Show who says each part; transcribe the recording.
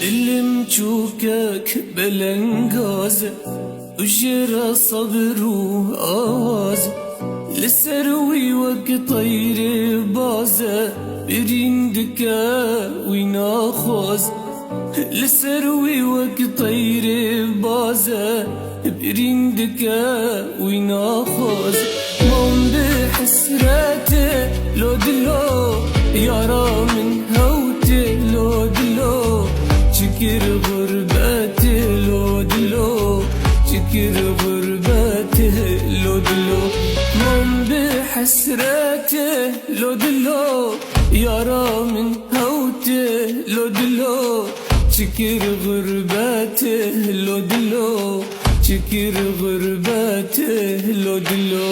Speaker 1: دلم چوکک بلنگازه وجرى صبر وآواز لسروي وك طير بازه بريندك ويناخوز لسروي وك طير بازه بريندك ويناخوز مون بحسراته لو دلو يارا من هوته لو دلو شكر غربته لو دلو شكر غربته لو دلو مون بحسراته لو دلو يارا من هوته لو دلو شكر غربته لو دلو شكر غربته لو دلو